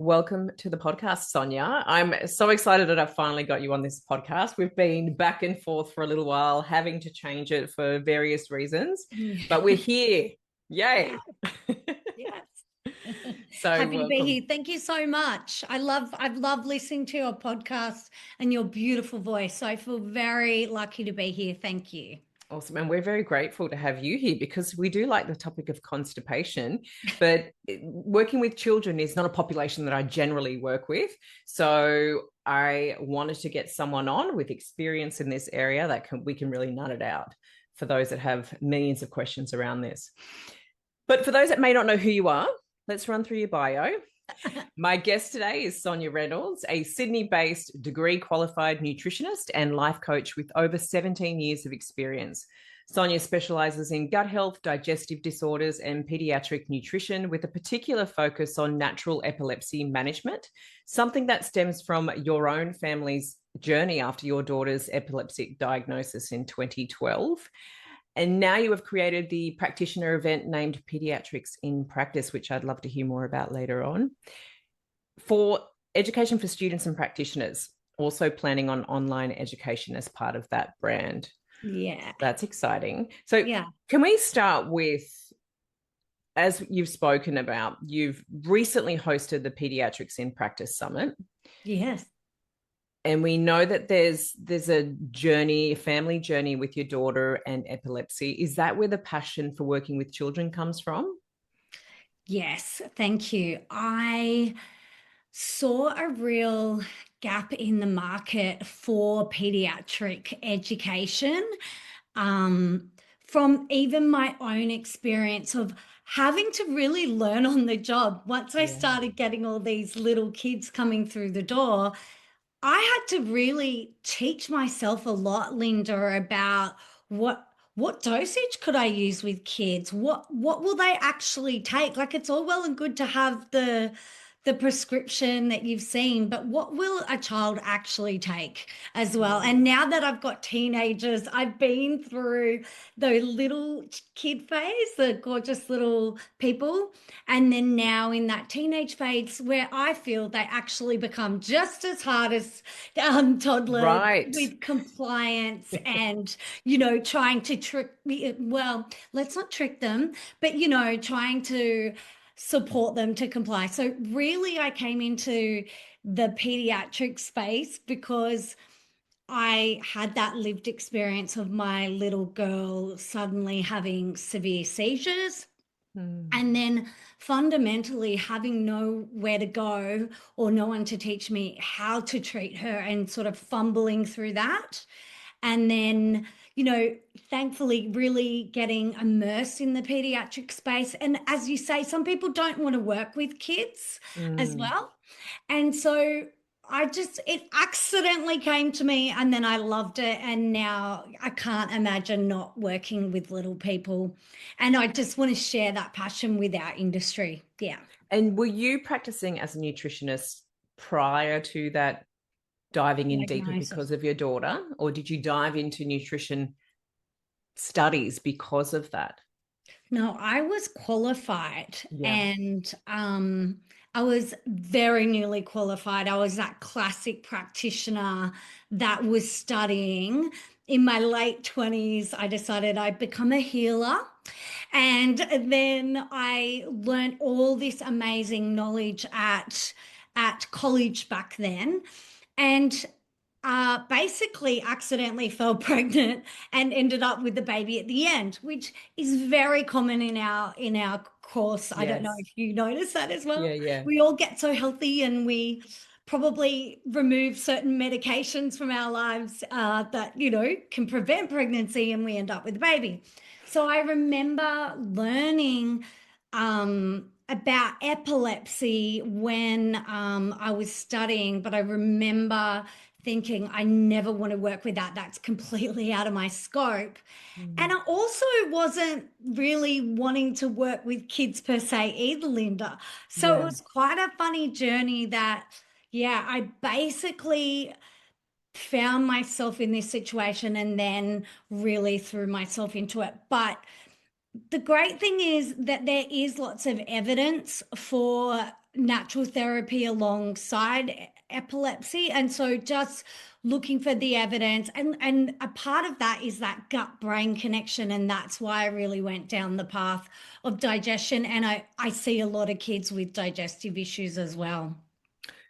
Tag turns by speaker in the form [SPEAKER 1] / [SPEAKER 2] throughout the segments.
[SPEAKER 1] Welcome to the podcast, Sonya. I'm so excited that I've finally got you on this podcast. We've been back and forth for a little while, having to change it for various reasons, but we're here. Yay.
[SPEAKER 2] Yes.
[SPEAKER 1] So
[SPEAKER 2] Happy to be
[SPEAKER 1] welcome.
[SPEAKER 2] here. Thank you so much. I've loved listening to your podcast and your beautiful voice. So I feel very lucky to be here. Thank you.
[SPEAKER 1] Awesome. And we're very grateful to have you here because we do like the topic of constipation, but working with children is not a population that I generally work with. So I wanted to get someone on with experience in this area that we can really nut it out for those that have millions of questions around this. But for those that may not know who you are, let's run through your bio. My guest today is Sonya Reynolds, a Sydney-based degree qualified nutritionist and life coach with over 17 years of experience. Sonya specializes in gut health, digestive disorders, and pediatric nutrition with a particular focus on natural epilepsy management, something that stems from your own family's journey after your daughter's epileptic diagnosis in 2012. And now you have created the practitioner event named Paediatrics in Practice, which I'd love to hear more about later on. For education for students and practitioners, also planning on online education as part of that brand.
[SPEAKER 2] Yeah.
[SPEAKER 1] That's exciting. So
[SPEAKER 2] Yeah.
[SPEAKER 1] can we start with, as you've spoken about, you've recently hosted the Paediatrics in Practice Summit.
[SPEAKER 2] Yes.
[SPEAKER 1] And we know that there's a journey, a family journey with your daughter and epilepsy. Is that where the passion for working with children comes from?
[SPEAKER 2] Yes. Thank you. I saw a real gap in the market for pediatric education, um, from even my own experience of having to really learn on the job. Once I
[SPEAKER 1] Yeah.
[SPEAKER 2] started getting all these little kids coming through the door, I had to really teach myself a lot, Linda, about what dosage could I use with kids? What will they actually take? Like it's all well and good to have the prescription that you've seen, but what will a child actually take as well? And now that I've got teenagers, I've been through the little kid phase, the gorgeous little people, and then now in that teenage phase where I feel they actually become just as hard as toddlers
[SPEAKER 1] Right.
[SPEAKER 2] with compliance and, trying to trick me. Well, let's not trick them, but, trying to support them to comply. So really I came into the pediatric space because I had that lived experience of my little girl suddenly having severe seizures.
[SPEAKER 1] Hmm.
[SPEAKER 2] And then fundamentally having nowhere to go or no one to teach me how to treat her and sort of fumbling through that. And then, thankfully, really getting immersed in the pediatric space. And as you say, some people don't want to work with kids as
[SPEAKER 1] Mm.
[SPEAKER 2] well. And so it accidentally came to me and then I loved it. And now I can't imagine not working with little people. And I just want to share that passion with our industry. Yeah.
[SPEAKER 1] And were you practicing as a nutritionist prior to that diving in deeper
[SPEAKER 2] Diagnosis.
[SPEAKER 1] because of your daughter, or did you dive into nutrition studies because of that?
[SPEAKER 2] No, I was qualified
[SPEAKER 1] Yeah.
[SPEAKER 2] and I was very newly qualified. I was that classic practitioner that was studying. In my late 20s, I decided I'd become a healer. And then I learned all this amazing knowledge at college back then. And basically accidentally fell pregnant and ended up with the baby at the end, which is very common in our course. I don't know
[SPEAKER 1] Yes.
[SPEAKER 2] if you notice that as
[SPEAKER 1] Yeah,
[SPEAKER 2] well.
[SPEAKER 1] yeah.
[SPEAKER 2] We all get so healthy and we probably remove certain medications from our lives that can prevent pregnancy, and we end up with a baby. So I remember learning about epilepsy when I was studying, but I remember thinking I never want to work with that. That's completely out of my scope. And
[SPEAKER 1] Mm.
[SPEAKER 2] I also wasn't really wanting to work with kids per se either, Linda. So it
[SPEAKER 1] Yeah.
[SPEAKER 2] was quite a funny journey that, yeah, I basically found myself in this situation and then really threw myself into it. But the great thing is that there is lots of evidence for natural therapy alongside epilepsy. And so just looking for the evidence, and a part of that is that gut brain connection. And that's why I really went down the path of digestion. And I see a lot of kids with digestive issues as well.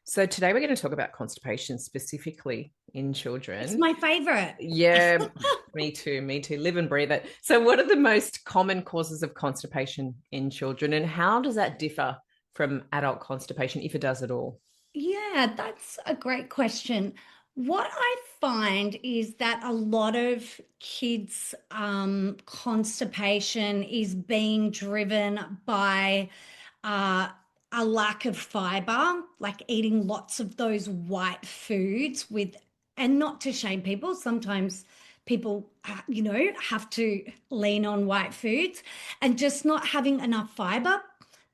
[SPEAKER 1] So today we're going to talk about constipation specifically in
[SPEAKER 2] It's
[SPEAKER 1] children.
[SPEAKER 2] my favorite.
[SPEAKER 1] Yeah, me too, me too. Live and breathe it. So what are the most common causes of constipation in children, and how does that differ from adult constipation, if it does at all?
[SPEAKER 2] Yeah, that's a great question. What I find is that a lot of kids' constipation is being driven by uh, a lack of fiber, like eating lots of those white foods with, and not to shame people, sometimes people, have to lean on white foods and just not having enough fiber,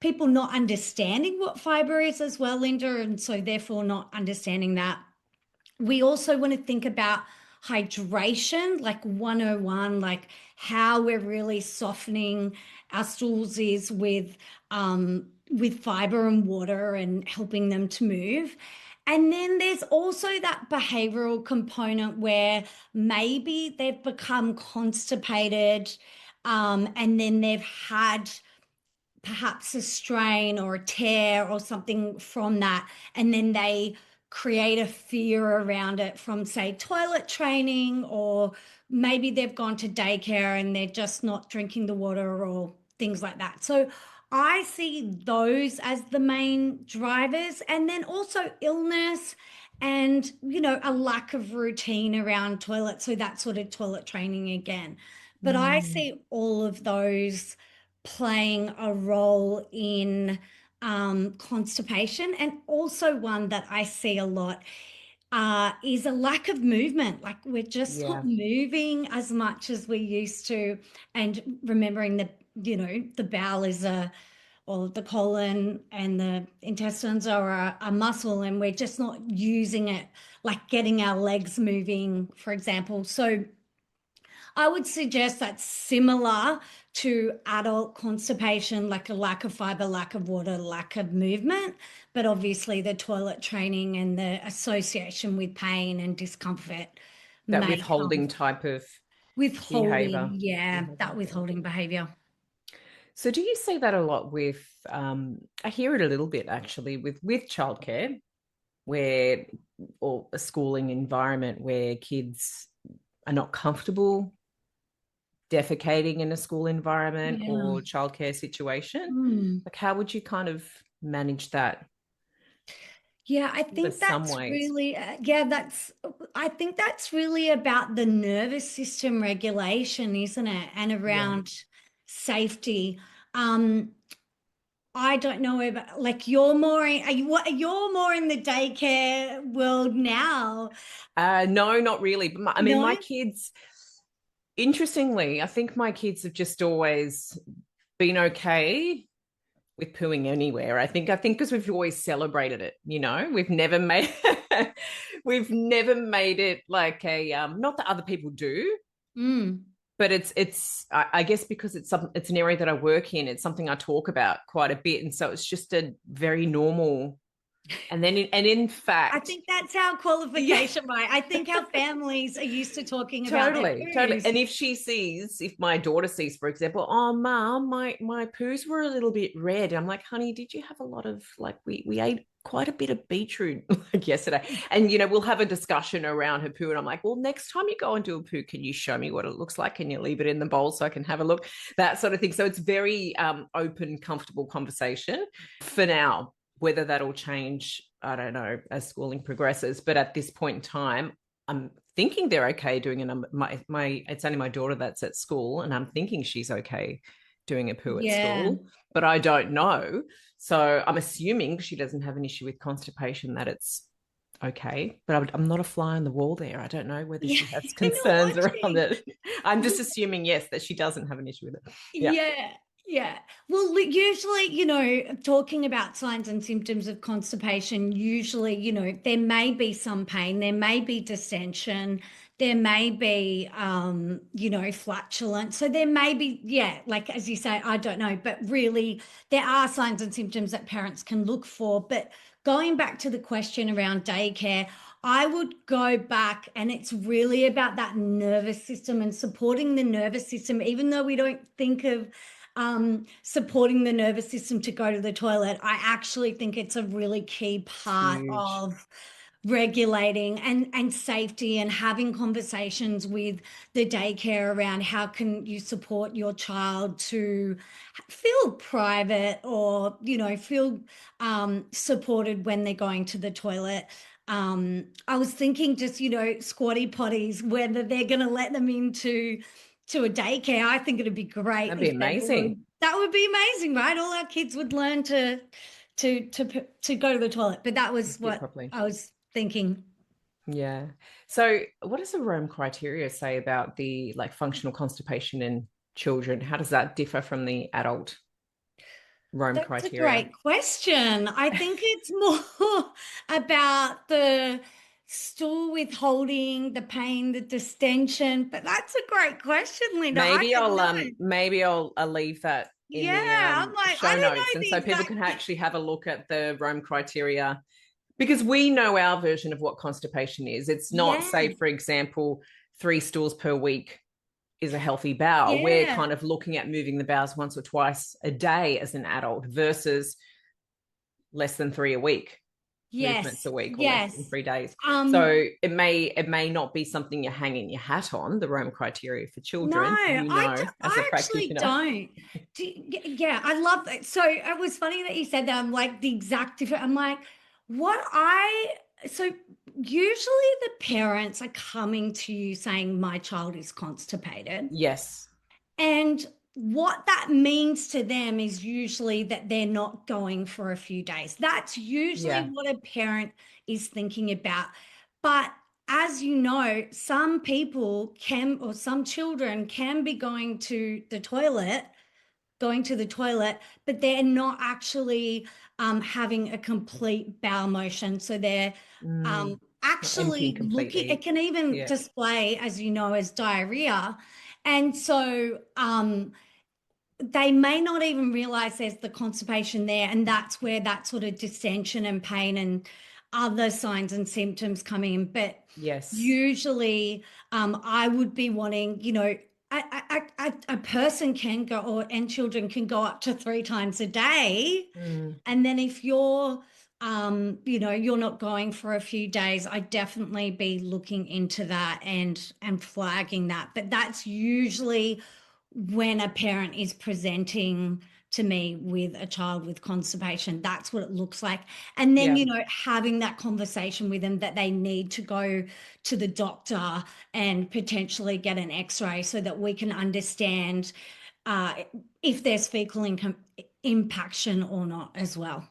[SPEAKER 2] people not understanding what fiber is as well, Linda, and so therefore not understanding that. We also want to think about hydration, like 101, like how we're really softening our stools is with fiber and water and helping them to move. And then there's also that behavioral component where maybe they've become constipated, and then they've had perhaps a strain or a tear or something from that, and then they create a fear around it from, say, toilet training, or maybe they've gone to daycare and they're just not drinking the water or things like that. So I see those as the main drivers, and then also illness and a lack of routine around toilet, so that sort of toilet training again. But I
[SPEAKER 1] Mm,
[SPEAKER 2] see all of those playing a role in constipation. And also, one that I see a lot is a lack of movement. Like we're just not
[SPEAKER 1] yeah,
[SPEAKER 2] moving as much as we used to. And remembering that, the bowel is or the colon and the intestines are a muscle, and we're just not using it, like getting our legs moving, for example. So I would suggest that's similar to adult constipation, like a lack of fiber, lack of water, lack of movement, but obviously the toilet training and the association with pain and discomfort
[SPEAKER 1] that
[SPEAKER 2] may come
[SPEAKER 1] withholding type of
[SPEAKER 2] withholding.
[SPEAKER 1] behavior.
[SPEAKER 2] Yeah, that
[SPEAKER 1] Behavior.
[SPEAKER 2] withholding behavior.
[SPEAKER 1] So do you see that a lot with, I hear it a little bit actually with childcare, where, or a schooling environment where kids are not comfortable defecating in a school environment
[SPEAKER 2] Yeah.
[SPEAKER 1] or childcare situation?
[SPEAKER 2] Hmm.
[SPEAKER 1] Like, how would you kind of manage that?
[SPEAKER 2] Yeah, I
[SPEAKER 1] There's
[SPEAKER 2] think
[SPEAKER 1] some
[SPEAKER 2] that's
[SPEAKER 1] ways.
[SPEAKER 2] really, I think that's really about the nervous system regulation, isn't it? And
[SPEAKER 1] Yeah.
[SPEAKER 2] around safety. Um, I don't know if like you're more in, are you, what, you're more in the daycare world now.
[SPEAKER 1] No, not really. But I mean,
[SPEAKER 2] No?
[SPEAKER 1] my kids, interestingly, I think my kids have just always been okay with pooing anywhere. I think because we've always celebrated it, we've never made we've never made it like a not that other people do,
[SPEAKER 2] Mm.
[SPEAKER 1] but I guess because it's an area that I work in, it's something I talk about quite a bit, and so it's just a very normal. And in
[SPEAKER 2] I
[SPEAKER 1] fact,
[SPEAKER 2] think that's our
[SPEAKER 1] yeah,
[SPEAKER 2] qualification, right? I think our families are used to talking about their
[SPEAKER 1] totally.
[SPEAKER 2] poos.
[SPEAKER 1] And if my daughter sees, for example, oh, mom, my poos were a little bit red. I'm like, honey, did you have a lot of, like, we ate quite a bit of beetroot like yesterday? And we'll have a discussion around her poo, and I'm like, well, next time you go and do a poo, can you show me what it looks like? Can you leave it in the bowl so I can have a look? That sort of thing. So it's very open, comfortable conversation for now. Whether that'll change, I don't know, as schooling progresses. But at this point in time, I'm thinking they're okay doing it. My it's only my daughter that's at school, and I'm thinking she's okay doing a poo at
[SPEAKER 2] Yeah.
[SPEAKER 1] school, but I don't know. So I'm assuming she doesn't have an issue with constipation, that it's okay. But I'm not a fly on the wall there. I don't know whether
[SPEAKER 2] Yeah.
[SPEAKER 1] she has
[SPEAKER 2] You're not
[SPEAKER 1] concerns around
[SPEAKER 2] watching.
[SPEAKER 1] it. I'm just assuming, yes, that she doesn't have an issue with it. Yeah.
[SPEAKER 2] Yeah, yeah. Well, usually, talking about signs and symptoms of constipation, usually, there may be some pain, there may be distension, there may be, flatulence. So there may be, yeah, like as you say, I don't know, but really there are signs and symptoms that parents can look for. But going back to the question around daycare, I would go back, and it's really about that nervous system and supporting the nervous system, even though we don't think of supporting the nervous system to go to the toilet. I actually think it's a really key
[SPEAKER 1] It's
[SPEAKER 2] part
[SPEAKER 1] huge.
[SPEAKER 2] of regulating and safety, and having conversations with the daycare around how can you support your child to feel private, or feel supported when they're going to the toilet. I was thinking just squatty potties, whether they're going to let them into a daycare. I think it'd be great
[SPEAKER 1] That'd be
[SPEAKER 2] if they
[SPEAKER 1] amazing.
[SPEAKER 2] would. That would be amazing, right? All our kids would learn to go to the toilet. But that was
[SPEAKER 1] Sit
[SPEAKER 2] what
[SPEAKER 1] properly.
[SPEAKER 2] I was thinking.
[SPEAKER 1] Yeah. So what does the Rome criteria say about the like functional constipation in children? How does that differ from the adult Rome
[SPEAKER 2] That's a
[SPEAKER 1] criteria?
[SPEAKER 2] great question. I think it's more about the stool withholding, the pain, the distension. But that's a great question, Linda. I don't know.
[SPEAKER 1] Maybe I'll leave that in
[SPEAKER 2] Yeah,
[SPEAKER 1] the
[SPEAKER 2] I'm like, I
[SPEAKER 1] show
[SPEAKER 2] don't
[SPEAKER 1] notes,
[SPEAKER 2] know
[SPEAKER 1] and
[SPEAKER 2] the
[SPEAKER 1] so people
[SPEAKER 2] exact.
[SPEAKER 1] can actually have a look at the Rome criteria, because we know our version of what constipation is. It's not,
[SPEAKER 2] Yeah,
[SPEAKER 1] say, for example, 3 stools per week is a healthy bowel. We're
[SPEAKER 2] yeah.
[SPEAKER 1] kind of looking at moving the bowels once or twice a day as an adult versus less than 3 a week movements
[SPEAKER 2] Yes,
[SPEAKER 1] a week, or less than
[SPEAKER 2] yes.
[SPEAKER 1] 3 days.
[SPEAKER 2] Um,
[SPEAKER 1] So it may not be something you're hanging your hat on, the Rome criteria for
[SPEAKER 2] no,
[SPEAKER 1] children, as a
[SPEAKER 2] I actually
[SPEAKER 1] practitioner.
[SPEAKER 2] don't. Yeah, I love that. So it was funny that you said that. I'm like the exact different. I'm like, so usually the parents are coming to you saying, my child is constipated.
[SPEAKER 1] Yes.
[SPEAKER 2] And what that means to them is usually that they're not going for a few days. That's usually
[SPEAKER 1] Yeah.
[SPEAKER 2] what a parent is thinking about. But as you know, some people can, or some children can be going to the toilet, but they're not actually having a complete bowel motion. So they're
[SPEAKER 1] Mm. Not emptying
[SPEAKER 2] actually looking, it
[SPEAKER 1] completely.
[SPEAKER 2] can even
[SPEAKER 1] Yeah.
[SPEAKER 2] display, as you know, as diarrhea. And so they may not even realize there's the constipation there. And that's where that sort of distension and pain and other signs and symptoms come in. But
[SPEAKER 1] Yes.
[SPEAKER 2] usually, I would be wanting, a person can go, and children can go up to 3 times a day.
[SPEAKER 1] Mm.
[SPEAKER 2] And then if you're not going for a few days, I definitely be looking into that and flagging that. But that's usually when a parent is presenting to me with a child with constipation. That's what it looks like. And then,
[SPEAKER 1] Yeah.
[SPEAKER 2] having that conversation with them that they need to go to the doctor and potentially get an x-ray so that we can understand uh, if there's fecal impaction or not as well.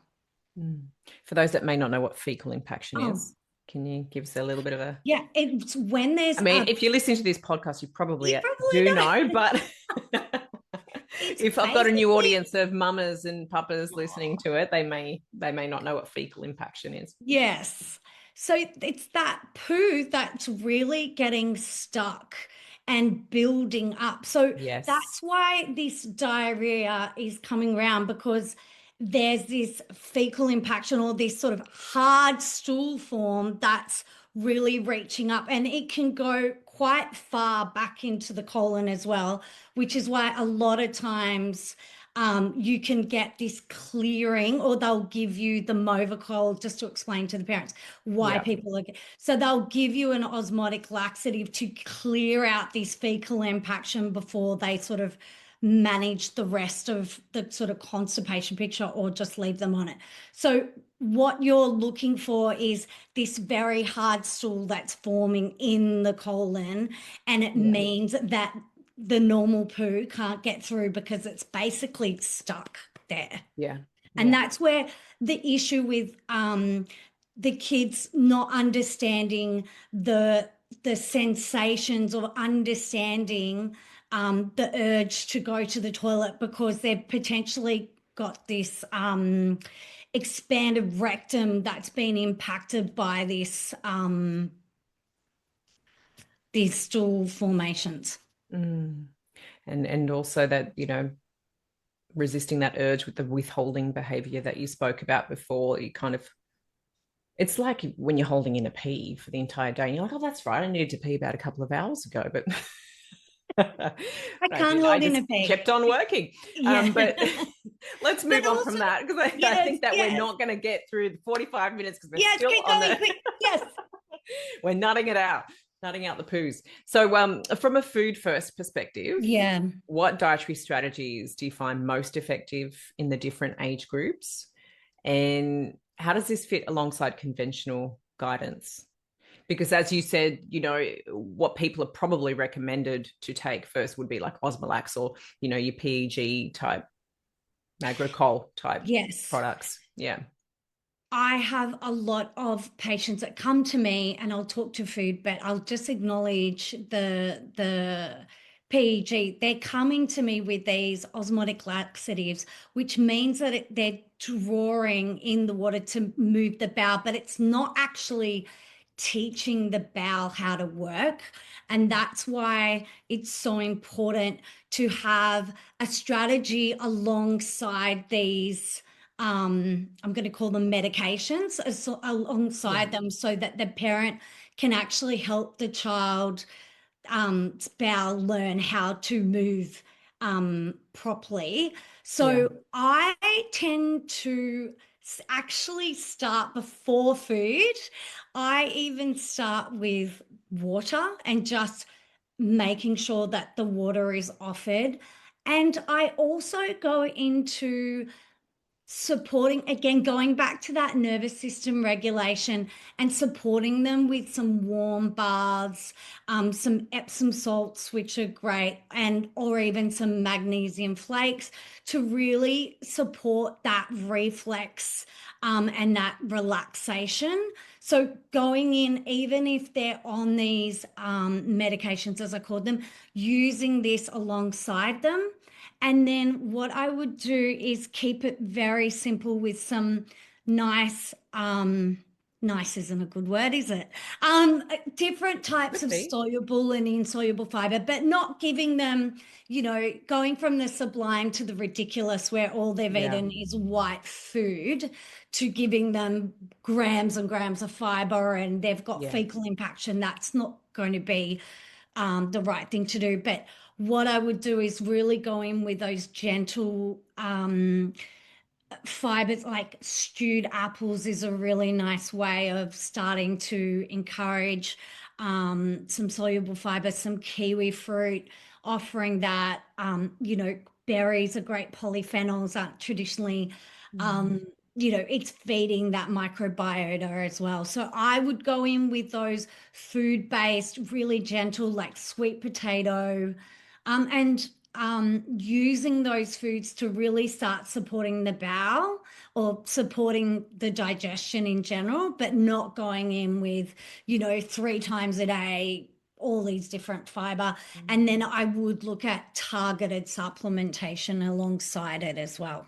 [SPEAKER 1] Mm. For those that may not know what fecal impaction
[SPEAKER 2] Oh,
[SPEAKER 1] is, can you give us a little bit of a?
[SPEAKER 2] yeah. It's when there's
[SPEAKER 1] I mean, if you're listening to this podcast, you
[SPEAKER 2] you
[SPEAKER 1] probably do know,
[SPEAKER 2] probably know.
[SPEAKER 1] but
[SPEAKER 2] It's
[SPEAKER 1] if I've got a new
[SPEAKER 2] basically.
[SPEAKER 1] audience of mamas and papas listening to it, they may not know what fecal impaction is.
[SPEAKER 2] Yes. So it's that poo that's really getting stuck and building up. So
[SPEAKER 1] Yes.
[SPEAKER 2] that's why this diarrhea is coming around, because there's this fecal impaction, or this sort of hard stool form that's really reaching up, and it can go quite far back into the colon as well, which is why a lot of times you can get this clearing, or they'll give you the Movicol, just to explain to the parents why
[SPEAKER 1] Yeah.
[SPEAKER 2] people are. So they'll give you an osmotic laxative to clear out this fecal impaction before they sort of manage the rest of the sort of constipation picture, or just leave them on it. So what you're looking for is this very hard stool that's forming in the colon, and it
[SPEAKER 1] Yeah.
[SPEAKER 2] means that the normal poo can't get through because it's basically stuck there.
[SPEAKER 1] Yeah.
[SPEAKER 2] And
[SPEAKER 1] Yeah.
[SPEAKER 2] that's where the issue with the kids not understanding the sensations, or understanding the urge to go to the toilet, because they've potentially got this expanded rectum that's been impacted by this these stool formations.
[SPEAKER 1] Mm. And also that, resisting that urge with the withholding behavior that you spoke about before. You kind of, it's like when you're holding in a pee for the entire day and you're like, oh, that's right, I needed to pee about a couple of hours ago, but
[SPEAKER 2] I
[SPEAKER 1] I
[SPEAKER 2] can't
[SPEAKER 1] did. I
[SPEAKER 2] hold in
[SPEAKER 1] just
[SPEAKER 2] a pee.
[SPEAKER 1] kept on working.
[SPEAKER 2] Yeah.
[SPEAKER 1] But let's
[SPEAKER 2] But
[SPEAKER 1] move on
[SPEAKER 2] also,
[SPEAKER 1] from that, because I
[SPEAKER 2] yes,
[SPEAKER 1] think that we're
[SPEAKER 2] yes,
[SPEAKER 1] not going to get through the 45 minutes because we're
[SPEAKER 2] yes,
[SPEAKER 1] still
[SPEAKER 2] keep
[SPEAKER 1] on
[SPEAKER 2] going
[SPEAKER 1] the
[SPEAKER 2] quick. Yes.
[SPEAKER 1] we're nutting it out, nutting out the poos. So from a food first perspective,
[SPEAKER 2] Yeah.
[SPEAKER 1] what dietary strategies do you find most effective in the different age groups? And how does this fit alongside conventional guidance? Because as you said, what people are probably recommended to take first would be like Osmolax or, your PEG type, Macrogol type
[SPEAKER 2] Yes.
[SPEAKER 1] products. Yeah.
[SPEAKER 2] I have a lot of patients that come to me and I'll talk to food, but I'll just acknowledge the PEG. They're coming to me with these osmotic laxatives, which means that they're drawing in the water to move the bowel, but it's not actually teaching the bowel how to work. And that's why it's so important to have a strategy alongside these I'm going to call them medications
[SPEAKER 1] Yeah.
[SPEAKER 2] alongside them so that the parent can actually help the child bowel learn how to move properly.
[SPEAKER 1] Yeah.
[SPEAKER 2] So I tend to actually start before food. I even start with water and just making sure that the water is offered. And I also go into supporting, again, going back to that nervous system regulation and supporting them with some warm baths, some Epsom salts, which are great, and or even some magnesium flakes to really support that reflex and that relaxation. So going in, even if they're on these medications, as I called them, using this alongside them. And then what I would do is keep it very simple with some nice, nice isn't a good word, is it? Different types
[SPEAKER 1] Could
[SPEAKER 2] of
[SPEAKER 1] be.
[SPEAKER 2] soluble and insoluble fiber, but not giving them, going from the sublime to the ridiculous where all they've
[SPEAKER 1] Yeah.
[SPEAKER 2] eaten is white food to giving them grams and grams of fiber and they've got
[SPEAKER 1] Yeah.
[SPEAKER 2] fecal impaction. That's not going to be the right thing to do. But what I would do is really go in with those gentle fibers, like stewed apples is a really nice way of starting to encourage some soluble fiber, some kiwi fruit, offering that, berries are great polyphenols, aren't traditionally
[SPEAKER 1] Mm.
[SPEAKER 2] it's feeding that microbiota as well. So I would go in with those food-based, really gentle, like sweet potato, and using those foods to really start supporting the bowel or supporting the digestion in general, but not going in with, 3 times a day, all these different fiber. And then I would look at targeted supplementation alongside it as well.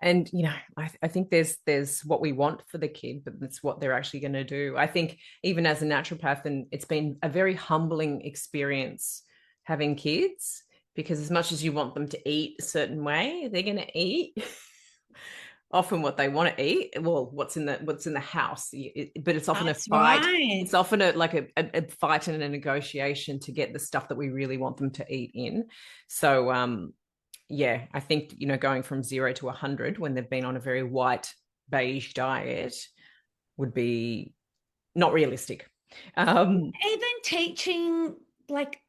[SPEAKER 1] And I think there's what we want for the kid, but that's what they're actually going to do. I think even as a naturopath, and it's been a very humbling experience having kids, because as much as you want them to eat a certain way, they're going to eat often what they want to eat. Well, what's in the house, but it's often a
[SPEAKER 2] That's
[SPEAKER 1] fight.
[SPEAKER 2] right.
[SPEAKER 1] It's often a fight and a negotiation to get the stuff that we really want them to eat in. So yeah, I think, going from 0 to 100 when they've been on a very white beige diet would be not realistic.
[SPEAKER 2] Even teaching, like,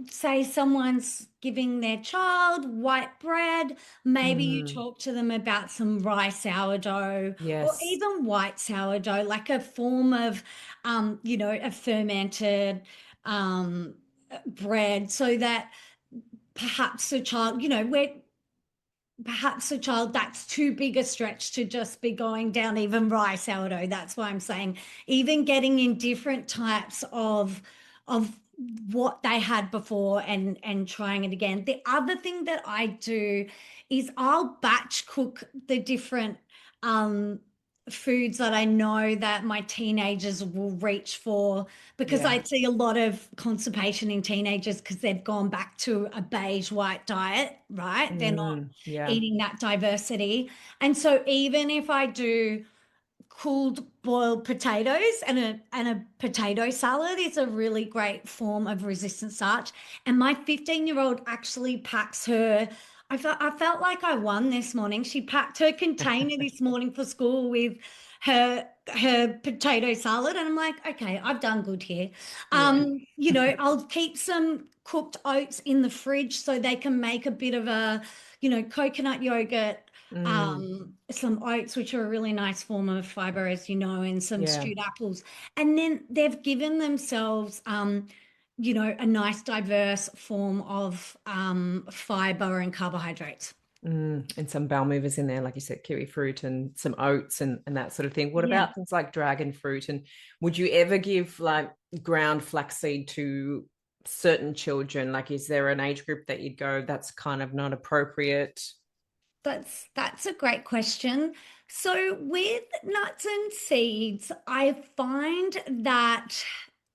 [SPEAKER 2] say someone's giving their child white bread, maybe you
[SPEAKER 1] mm,
[SPEAKER 2] talk to them about some rye sourdough or
[SPEAKER 1] yes.
[SPEAKER 2] even white sourdough, like a form of, a fermented um, bread, so that perhaps the child, where perhaps a child that's too big a stretch to just be going down even rye sourdough. That's why I'm saying even getting in different types of what they had before and trying it again. The other thing that I do is I'll batch cook the different um foods that I know that my teenagers will reach for, because
[SPEAKER 1] Yeah.
[SPEAKER 2] I see a lot of constipation in teenagers because they've gone back to a beige white diet, right? They're not
[SPEAKER 1] Yeah.
[SPEAKER 2] eating that diversity. And so even if I do cooled boiled potatoes and a potato salad is a really great form of resistant starch. And my 15-year-old actually packs her. I felt like I won this morning. She packed her container this morning for school with her potato salad, and I'm like, okay, I've done good here.
[SPEAKER 1] Yeah.
[SPEAKER 2] I'll keep some cooked oats in the fridge so they can make a bit of a, coconut yogurt,
[SPEAKER 1] Mm,
[SPEAKER 2] some oats, which are a really nice form of fiber, as you know, and some
[SPEAKER 1] yeah.
[SPEAKER 2] stewed apples. And then they've given themselves, a nice diverse form of fiber and carbohydrates.
[SPEAKER 1] And some bowel movers in there, like you said, kiwi fruit and some oats and that sort of thing. What
[SPEAKER 2] Yeah.
[SPEAKER 1] about things like dragon fruit? And would you ever give like ground flaxseed to certain children? Like, is there an age group that you'd go, that's kind of not appropriate?
[SPEAKER 2] That's a great question. So with nuts and seeds, I find that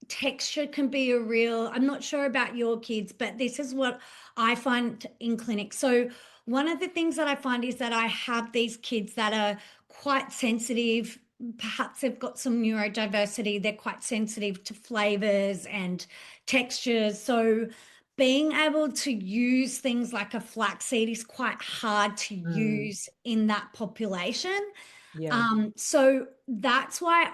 [SPEAKER 2] texture can be a real, I'm not sure about your kids, but this is what I find in clinic. So one of the things that I find is that I have these kids that are quite sensitive. Perhaps they've got some neurodiversity. They're quite sensitive to flavors and textures. So being able to use things like a flaxseed is quite hard to
[SPEAKER 1] Mm,
[SPEAKER 2] use in that population.
[SPEAKER 1] yeah.
[SPEAKER 2] So that's why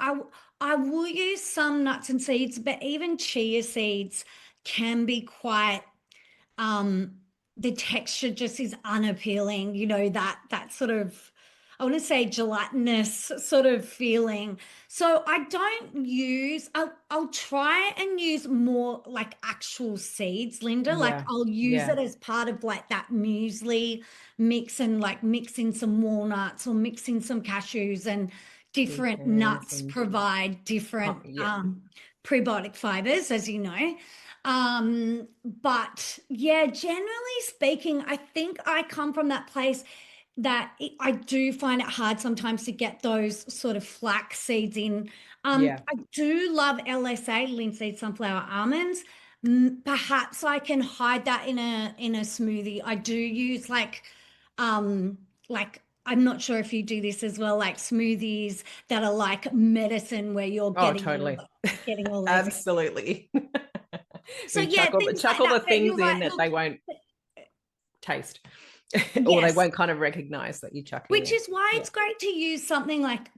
[SPEAKER 2] I will use some nuts and seeds, but even chia seeds can be quite um the texture just is unappealing, that sort of, I want to say, gelatinous sort of feeling. So I don't use, I'll try and use more like actual seeds, Linda. Like
[SPEAKER 1] Yeah.
[SPEAKER 2] I'll use
[SPEAKER 1] Yeah.
[SPEAKER 2] it as part of like that muesli mix, and like mix in some walnuts or mix in some cashews, and different
[SPEAKER 1] Pecans
[SPEAKER 2] nuts
[SPEAKER 1] and
[SPEAKER 2] provide different
[SPEAKER 1] yeah.
[SPEAKER 2] prebiotic fibers, as you know. But yeah, generally speaking, I think I come from that place that I do find it hard sometimes to get those sort of flax seeds in.
[SPEAKER 1] Yeah.
[SPEAKER 2] I do love LSA, linseed sunflower almonds. Perhaps I can hide that in a smoothie. I do use like I'm not sure if you do this as well, like smoothies that are like medicine where you're
[SPEAKER 1] Oh,
[SPEAKER 2] getting
[SPEAKER 1] totally.
[SPEAKER 2] getting all those.
[SPEAKER 1] Absolutely.
[SPEAKER 2] So
[SPEAKER 1] We
[SPEAKER 2] yeah, things
[SPEAKER 1] chuck
[SPEAKER 2] like
[SPEAKER 1] all
[SPEAKER 2] that.
[SPEAKER 1] the
[SPEAKER 2] But
[SPEAKER 1] things
[SPEAKER 2] you're
[SPEAKER 1] in
[SPEAKER 2] right.
[SPEAKER 1] that
[SPEAKER 2] Look,
[SPEAKER 1] they won't taste or they
[SPEAKER 2] yes,
[SPEAKER 1] won't kind of recognize that you're chucking
[SPEAKER 2] which
[SPEAKER 1] in.
[SPEAKER 2] is why
[SPEAKER 1] Yeah.
[SPEAKER 2] it's great to use something like,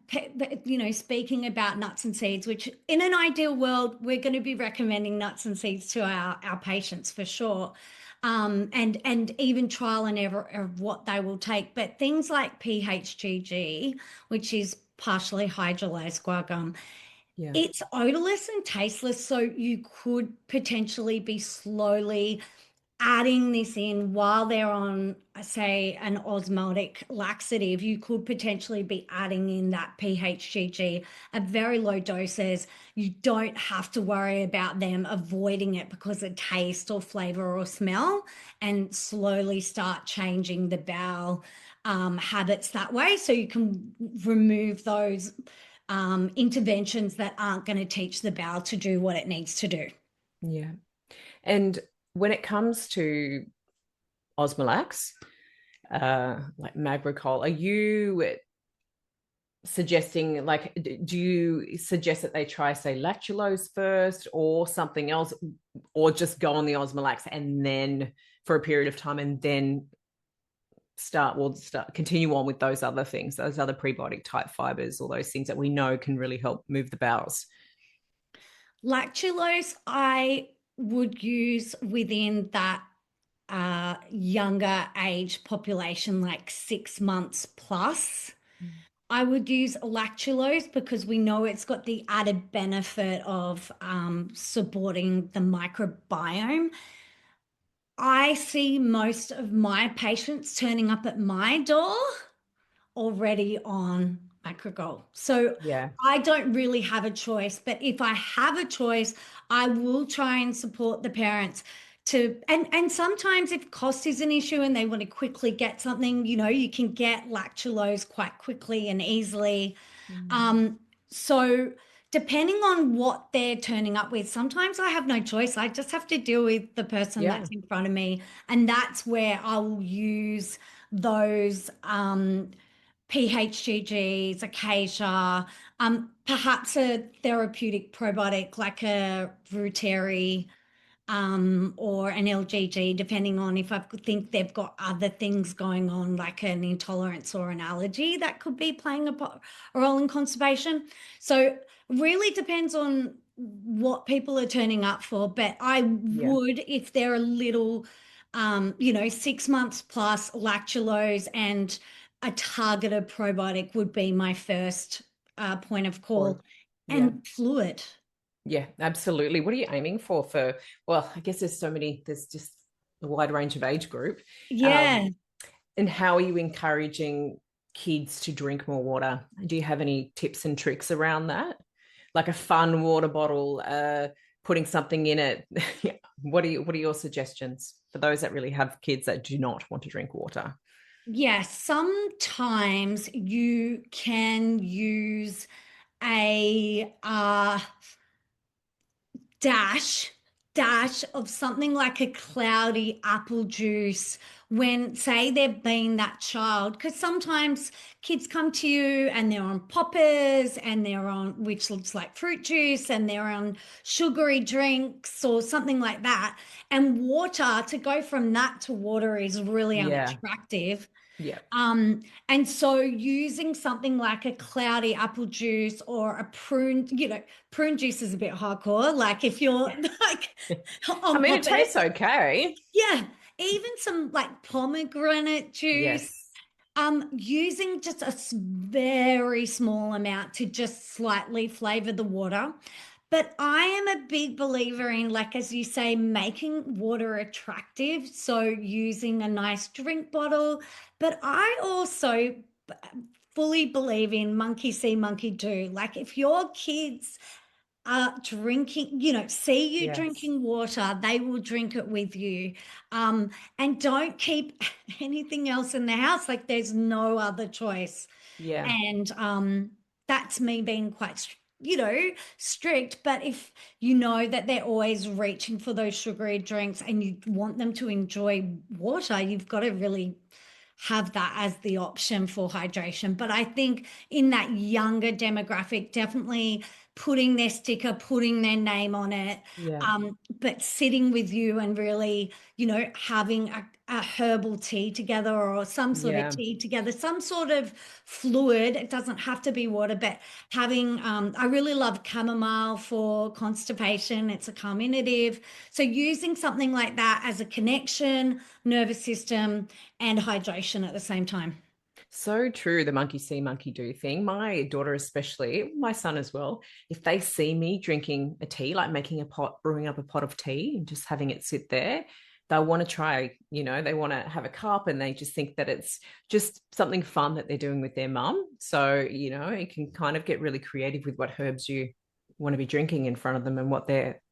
[SPEAKER 2] speaking about nuts and seeds, which in an ideal world, we're going to be recommending nuts and seeds to our patients for sure. And even trial and error of what they will take. But things like PHGG, which is partially hydrolyzed guar gum,
[SPEAKER 1] Yeah.
[SPEAKER 2] it's odorless and tasteless. So you could potentially be slowly adding this in while they're on, say, an osmotic laxative. You could potentially be adding in that PHGG at very low doses. You don't have to worry about them avoiding it because of taste or flavor or smell, and slowly start changing the bowel habits that way. So you can remove those interventions that aren't going to teach the bowel to do what it needs to do.
[SPEAKER 1] Yeah. And when it comes to Osmolax, like Macrogol, are you suggesting, like, do you suggest that they try, say, Lactulose first or something else, or just go on the Osmolax and then for a period of time and then continue on with those other things, those other prebiotic type fibers, all those things that we know can really help move the bowels?
[SPEAKER 2] Lactulose, I would use within that younger age population, like 6 months plus. I would use lactulose because we know it's got the added benefit of supporting the microbiome. I see most of my patients turning up at my door already on Macrogol. So
[SPEAKER 1] Yeah.
[SPEAKER 2] I don't really have a choice, but if I have a choice, I will try and support the parents and sometimes if cost is an issue and they want to quickly get something, you can get lactulose quite quickly and easily.
[SPEAKER 1] Mm.
[SPEAKER 2] Um, so depending on what they're turning up with, sometimes I have no choice. I just have to deal with the person
[SPEAKER 1] Yeah.
[SPEAKER 2] that's in front of me. And that's where I will use those PHGGs, acacia, perhaps a therapeutic probiotic like a Reuteri or an LGG, depending on if I think they've got other things going on, like an intolerance or an allergy that could be playing a role in constipation. So, really depends on what people are turning up for. But I
[SPEAKER 1] Yeah.
[SPEAKER 2] would, if they're a little, 6 months plus, lactulose and a targeted probiotic would be my first point of
[SPEAKER 1] Or
[SPEAKER 2] call,
[SPEAKER 1] yeah.
[SPEAKER 2] and fluid.
[SPEAKER 1] Yeah, absolutely. What are you aiming for, well, I guess there's just a wide range of age group.
[SPEAKER 2] Yeah.
[SPEAKER 1] Um, and how are you encouraging kids to drink more water? Do you have any tips and tricks around that? Like a fun water bottle, putting something in it. What are your suggestions for those that really have kids that do not want to drink water?
[SPEAKER 2] Yes, sometimes you can use a dash dash of something like a cloudy apple juice when say they've been that child, because sometimes kids come to you and they're on poppers and they're on, which looks like fruit juice, and they're on sugary drinks or something like that, and water, to go from that to water is really
[SPEAKER 1] Yeah.
[SPEAKER 2] unattractive.
[SPEAKER 1] Yeah.
[SPEAKER 2] And so using something like a cloudy apple juice or a prune, prune juice is a bit hardcore. Like if you're like
[SPEAKER 1] I
[SPEAKER 2] on
[SPEAKER 1] mean, it
[SPEAKER 2] poppers,
[SPEAKER 1] tastes okay.
[SPEAKER 2] yeah, even some like pomegranate juice,
[SPEAKER 1] Yes.
[SPEAKER 2] using just a very small amount to just slightly flavor the water. But I am a big believer in, like, as you say, making water attractive. So using a nice drink bottle. But I also fully believe in monkey see, monkey do. Like, if your kids drinking, see you
[SPEAKER 1] Yes.
[SPEAKER 2] drinking water, they will drink it with you. Um, and don't keep anything else in the house. Like there's no other choice.
[SPEAKER 1] Yeah.
[SPEAKER 2] And that's me being quite, strict. But if you know that they're always reaching for those sugary drinks and you want them to enjoy water, you've got to really have that as the option for hydration. But I think in that younger demographic, definitely putting their sticker, putting their name on it,
[SPEAKER 1] Yeah.
[SPEAKER 2] but sitting with you and really, having a herbal tea together or some sort of
[SPEAKER 1] Yeah.
[SPEAKER 2] tea together, some sort of fluid. It doesn't have to be water, but having, I really love chamomile for constipation. It's a carminative. So using something like that as a connection, nervous system, and hydration at the same time.
[SPEAKER 1] So true, the monkey see, monkey do thing. My daughter, especially, my son as well, if they see me drinking a tea, like making a pot, brewing up a pot of tea and just having it sit there, they'll want to try, they want to have a cup and they just think that it's just something fun that they're doing with their mum. So, you can kind of get really creative with what herbs you want to be drinking in front of them and what they're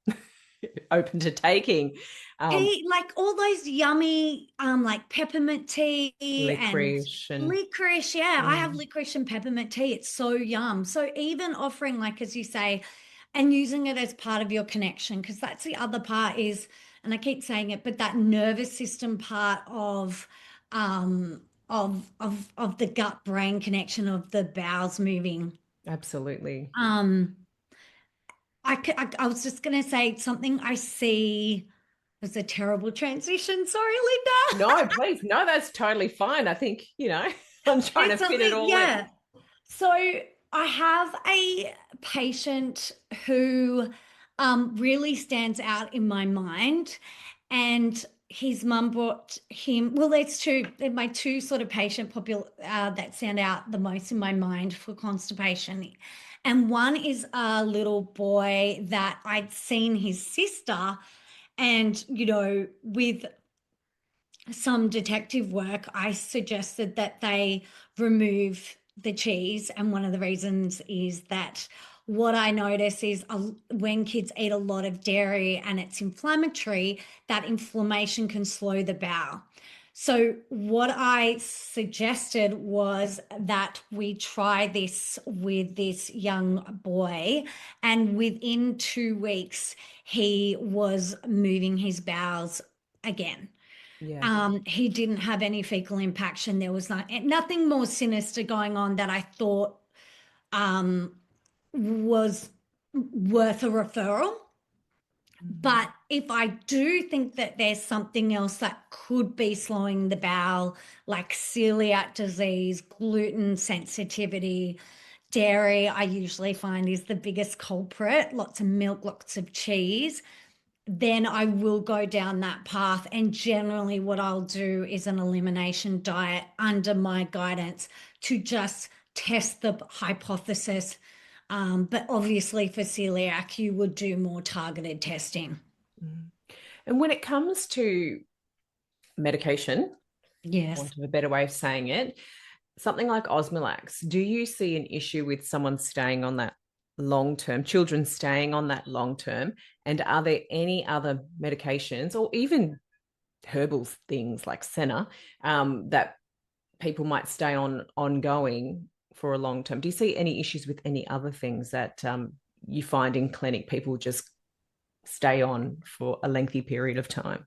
[SPEAKER 1] open to taking. Um,
[SPEAKER 2] Tea, like all those yummy, like peppermint tea and
[SPEAKER 1] licorice and
[SPEAKER 2] licorice. Yeah, I have
[SPEAKER 1] mm,
[SPEAKER 2] licorice and peppermint tea. It's so yum. So even offering, like, as you say, and using it as part of your connection, because that's the other part is, and I keep saying it, but that nervous system part of the gut brain connection of the bowels moving.
[SPEAKER 1] absolutely.
[SPEAKER 2] Um, I was just going to say something I see. It was a terrible transition. Sorry, Linda.
[SPEAKER 1] No, please. No, that's totally fine. I think, I'm trying to
[SPEAKER 2] It's
[SPEAKER 1] fit it
[SPEAKER 2] something,
[SPEAKER 1] all in.
[SPEAKER 2] yeah. So I have a patient who really stands out in my mind, and his mum brought him. Well, there's two. They're my two sort of that stand out the most in my mind for constipation. And one is a little boy that I'd seen his sister, and with some detective work, I suggested that they remove the cheese. And one of the reasons is that what I notice is when kids eat a lot of dairy and it's inflammatory, that inflammation can slow the bowel. So what I suggested was that we try this with this young boy, and within 2 weeks, he was moving his bowels again.
[SPEAKER 1] Yeah.
[SPEAKER 2] He didn't have any fecal impaction. There was nothing more sinister going on that I thought um, was worth a referral. But if I do think that there's something else that could be slowing the bowel, like celiac disease, gluten sensitivity, dairy, I usually find is the biggest culprit, lots of milk, lots of cheese, then I will go down that path. And generally, what I'll do is an elimination diet under my guidance to just test the hypothesis. But obviously, for celiac, you would do more targeted testing.
[SPEAKER 1] And when it comes to medication, for
[SPEAKER 2] Yes.
[SPEAKER 1] want of a better way of saying it, something like Osmolax, do you see an issue with someone staying on that long term, children staying on that long term? And are there any other medications or even herbal things like senna that people might stay on ongoing for a long term? Do you see any issues with any other things that you find in clinic people stay on for a lengthy period of time?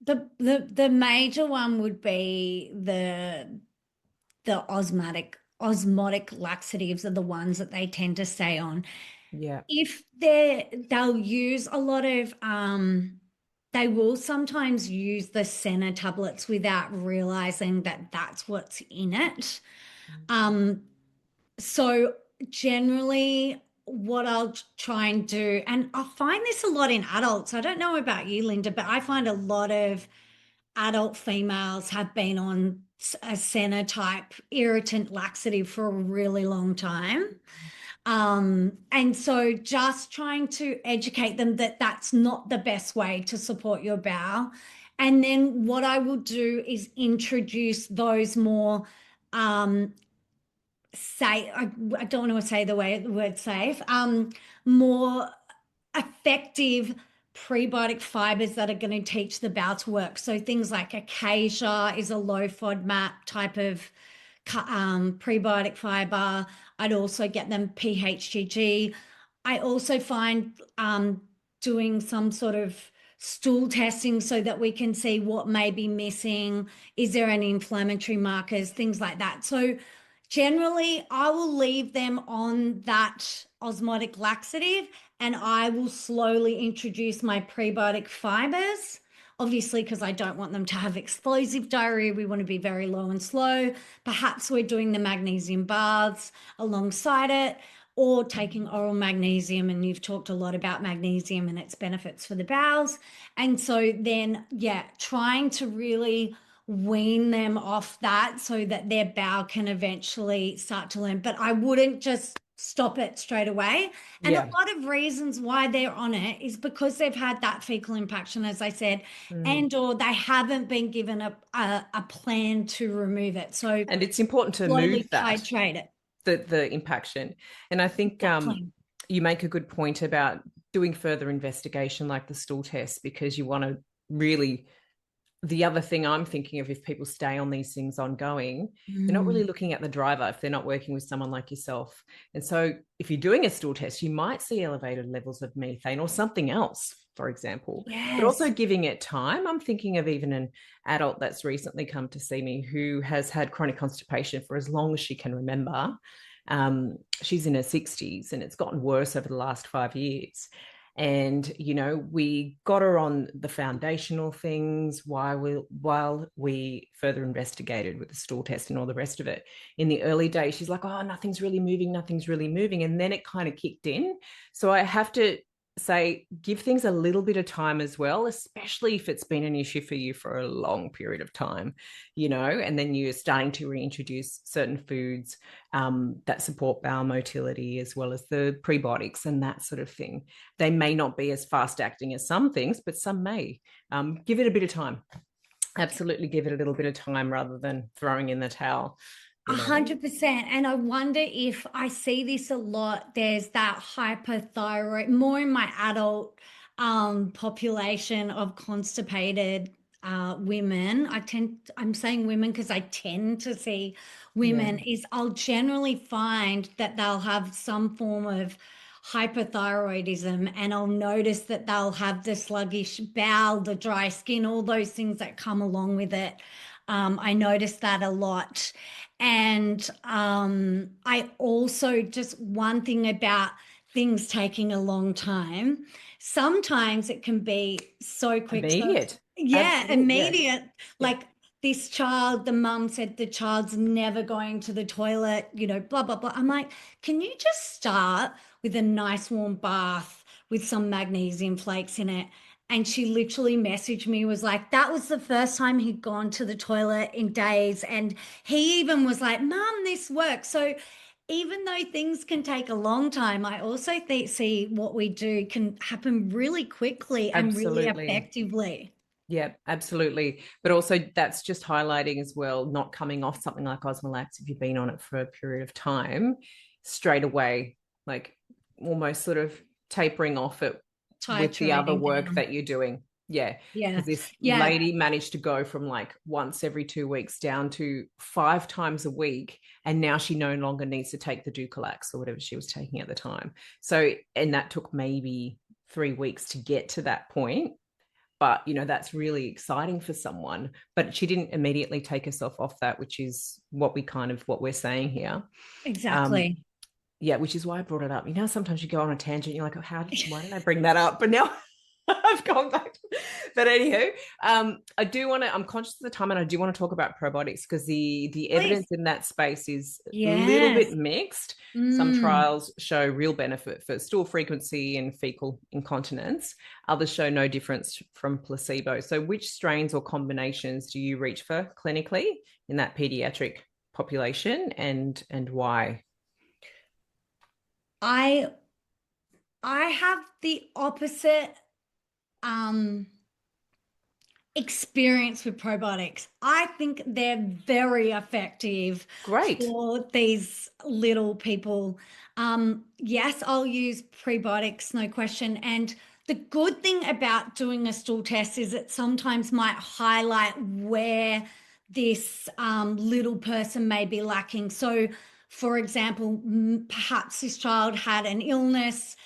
[SPEAKER 2] The major one would be the osmotic laxatives are the ones that they tend to stay on.
[SPEAKER 1] Yeah.
[SPEAKER 2] If they'll use a lot of they will sometimes use the senna tablets without realizing that that's what's in it. Um, so generally what I'll try and do, and I find this a lot in adults. I don't know about you, Linda, but I find a lot of adult females have been on a senna type irritant laxative for a really long time. And so just trying to educate them that that's not the best way to support your bowel. And then what I will do is introduce those more I don't want to say the word safe, more effective prebiotic fibers that are going to teach the bowel to work. So things like acacia is a low FODMAP type of prebiotic fiber. I'd also get them PHGG. I also find doing some sort of stool testing so that we can see what may be missing. Is there any inflammatory markers, things like that. So generally, I will leave them on that osmotic laxative and I will slowly introduce my prebiotic fibers. Obviously, because I don't want them to have explosive diarrhea, we want to be very low and slow. Perhaps we're doing the magnesium baths alongside it or taking oral magnesium. And you've talked a lot about magnesium and its benefits for the bowels. And so then, yeah, trying to really wean them off that so that their bowel can eventually start to learn. But I wouldn't just stop it straight away. And a
[SPEAKER 1] Yeah.
[SPEAKER 2] lot of reasons why they're on it is because they've had that fecal impaction, as I said,
[SPEAKER 1] Mm.
[SPEAKER 2] and or they haven't been given a plan to remove it. So
[SPEAKER 1] And it's important to move
[SPEAKER 2] slowly
[SPEAKER 1] that,
[SPEAKER 2] titrate it.
[SPEAKER 1] the impaction. And I think
[SPEAKER 2] Exactly.
[SPEAKER 1] you make a good point about doing further investigation like the stool test, because you want to really, the other thing I'm thinking of, if people stay on these things ongoing, they're not really
[SPEAKER 2] Mm.
[SPEAKER 1] looking at the driver if they're not working with someone like yourself. And so if you're doing a stool test, you might see elevated levels of methane or something else, for example, but also
[SPEAKER 2] Yes.
[SPEAKER 1] giving it time. I'm thinking of even an adult that's recently come to see me who has had chronic constipation for as long as she can remember. She's in her 60s and it's gotten worse over the last 5 years. And we got her on the foundational things while we further investigated with the stool test and all the rest of it. In the early days, she's like, oh, nothing's really moving, and then it kind of kicked in. So I have to say, give things a little bit of time as well, especially if it's been an issue for you for a long period of time, and then you're starting to reintroduce certain foods that support bowel motility, as well as the prebiotics and that sort of thing. They may not be as fast acting as some things, but some may. Give it a bit of time. Absolutely give it a little bit of time rather than throwing in the towel. you know?
[SPEAKER 2] 100%. And I wonder if I see this a lot. There's that hypothyroid, more in my adult population of constipated women. I'm saying women because I tend to see
[SPEAKER 1] Yeah.
[SPEAKER 2] women, is I'll generally find that they'll have some form of hypothyroidism, and I'll notice that they'll have the sluggish bowel, the dry skin, all those things that come along with it. I notice that a lot. And I also, just one thing about things taking a long time, sometimes it can be so quick. So,
[SPEAKER 1] Immediate.
[SPEAKER 2] yeah,
[SPEAKER 1] Absolutely. Yeah.
[SPEAKER 2] immediate.
[SPEAKER 1] Yeah.
[SPEAKER 2] Like this child, the mum said the child's never going to the toilet, blah, blah, blah. I'm like, can you just start with a nice warm bath with some magnesium flakes in it? And she literally messaged me, was like, that was the first time he'd gone to the toilet in days. And he even was like, Mum, this works. So even though things can take a long time, I also see what we do can happen really quickly and really
[SPEAKER 1] Absolutely.
[SPEAKER 2] effectively.
[SPEAKER 1] Yeah, absolutely. But also that's just highlighting as well, not coming off something like Osmolax if you've been on it for a period of time straight away, like almost sort of tapering off it with the other
[SPEAKER 2] Titrating
[SPEAKER 1] work
[SPEAKER 2] down.
[SPEAKER 1] that you're doing. Yeah.
[SPEAKER 2] Yeah.
[SPEAKER 1] Because this
[SPEAKER 2] Yeah.
[SPEAKER 1] lady managed to go from like once every 2 weeks down to 5 times a week. And now she no longer needs to take the Ducalax or whatever she was taking at the time. So, and that took maybe 3 weeks to get to that point, but that's really exciting for someone. But she didn't immediately take herself off that, which is what we're saying here. um
[SPEAKER 2] Exactly.
[SPEAKER 1] yeah, which is why I brought it up. Sometimes you go on a tangent, you're like, oh, why did I bring that up? But now I've gone back. But anywho, I'm conscious of the time, and I do want to talk about probiotics because the
[SPEAKER 2] Please.
[SPEAKER 1] evidence in that space is a little bit
[SPEAKER 2] Yes.
[SPEAKER 1] mixed. Some
[SPEAKER 2] Mm.
[SPEAKER 1] trials show real benefit for stool frequency and fecal incontinence. Others show no difference from placebo. So which strains or combinations do you reach for clinically in that pediatric population, and why?
[SPEAKER 2] I I have the opposite um experience with probiotics. I think they're very effective
[SPEAKER 1] Great.
[SPEAKER 2] for these little people. Yes, I'll use prebiotics, no question. And the good thing about doing a stool test is it sometimes might highlight where this little person may be lacking. So, for example, perhaps this child had an illness,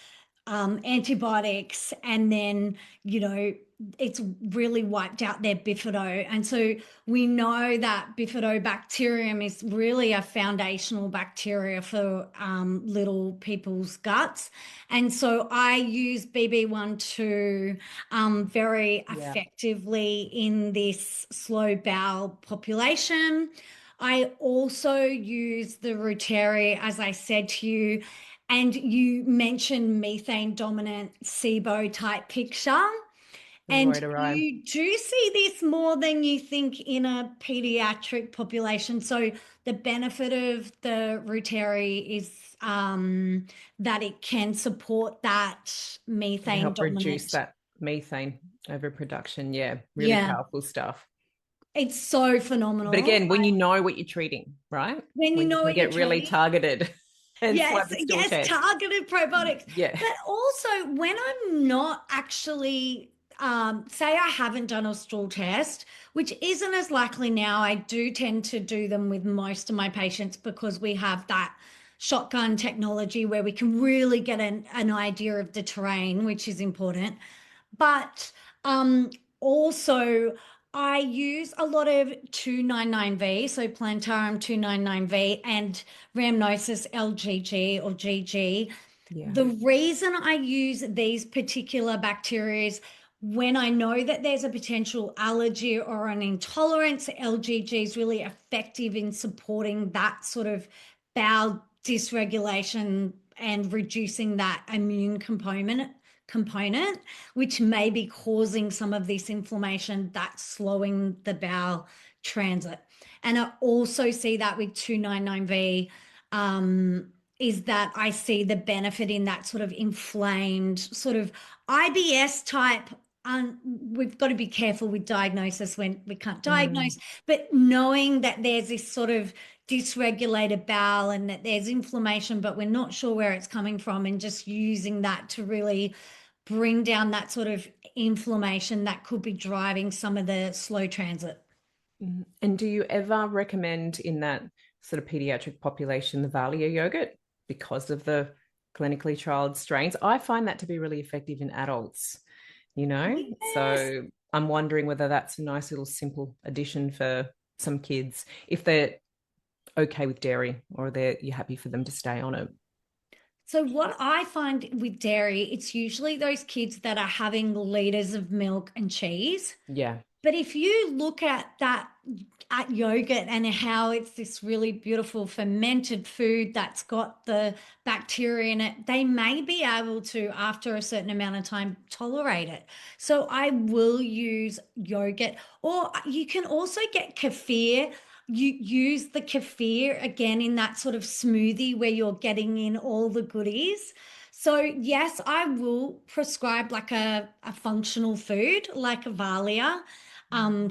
[SPEAKER 2] antibiotics, and then, you know, it's really wiped out their bifido. And so we know that bifidobacterium is really a foundational bacteria for little people's guts. And so I use BB12 very
[SPEAKER 1] Yeah.
[SPEAKER 2] effectively in this slow bowel population. I also use the Reuteri, as I said to you, and you mentioned methane dominant SIBO type picture.
[SPEAKER 1] The
[SPEAKER 2] And
[SPEAKER 1] Reuteri.
[SPEAKER 2] you do see this more than you think in a pediatric population. So the benefit of the Reuteri is that it can support that
[SPEAKER 1] Can
[SPEAKER 2] methane
[SPEAKER 1] help reduce
[SPEAKER 2] dominant.
[SPEAKER 1] that methane overproduction. Yeah, really
[SPEAKER 2] Yeah,
[SPEAKER 1] powerful stuff.
[SPEAKER 2] it's so
[SPEAKER 1] But
[SPEAKER 2] phenomenal.
[SPEAKER 1] again, when you know what you're treating, right?
[SPEAKER 2] When you
[SPEAKER 1] When you
[SPEAKER 2] know
[SPEAKER 1] can
[SPEAKER 2] what you're
[SPEAKER 1] get really
[SPEAKER 2] treating.
[SPEAKER 1] targeted, hence why
[SPEAKER 2] Yes,
[SPEAKER 1] the stool
[SPEAKER 2] yes,
[SPEAKER 1] test.
[SPEAKER 2] targeted probiotics.
[SPEAKER 1] Yeah.
[SPEAKER 2] But also, when I'm not actually, say I haven't done a stool test, which isn't as likely now, I do tend to do them with most of my patients because we have that shotgun technology where we can really get an idea of the terrain, which is important. But um, also, I use a lot of 299V, so Plantarum 299V and Rhamnosus LGG or GG.
[SPEAKER 1] Yeah.
[SPEAKER 2] The reason I use these particular bacteria is when I know that there's a potential allergy or an intolerance, LGG is really effective in supporting that sort of bowel dysregulation and reducing that immune component, which may be causing some of this inflammation that's slowing the bowel transit. And I also see that with 299V, is that I see the benefit in that sort of inflamed, sort of IBS type. We've got to be careful with diagnosis when we can't
[SPEAKER 1] Mm,
[SPEAKER 2] diagnose, but knowing that there's this sort of dysregulated bowel and that there's inflammation, but we're not sure where it's coming from, and just using that to really bring down that sort of inflammation that could be driving some of the slow transit.
[SPEAKER 1] And do you ever recommend in that sort of pediatric population the Valia yogurt because of the clinically trialed strains? I find that to be really effective in adults,
[SPEAKER 2] Yes.
[SPEAKER 1] So I'm wondering whether that's a nice little simple addition for some kids if they're okay with dairy, or you're happy for them to stay on it.
[SPEAKER 2] So what I find with dairy, it's usually those kids that are having liters of milk and cheese.
[SPEAKER 1] Yeah.
[SPEAKER 2] But if you look at that, at yogurt, and how it's this really beautiful fermented food that's got the bacteria in it, they may be able to, after a certain amount of time, tolerate it. So I will use yogurt, or you can also get kefir. You use the kefir again in that sort of smoothie where you're getting in all the goodies. So yes, I will prescribe like a functional food like a Valia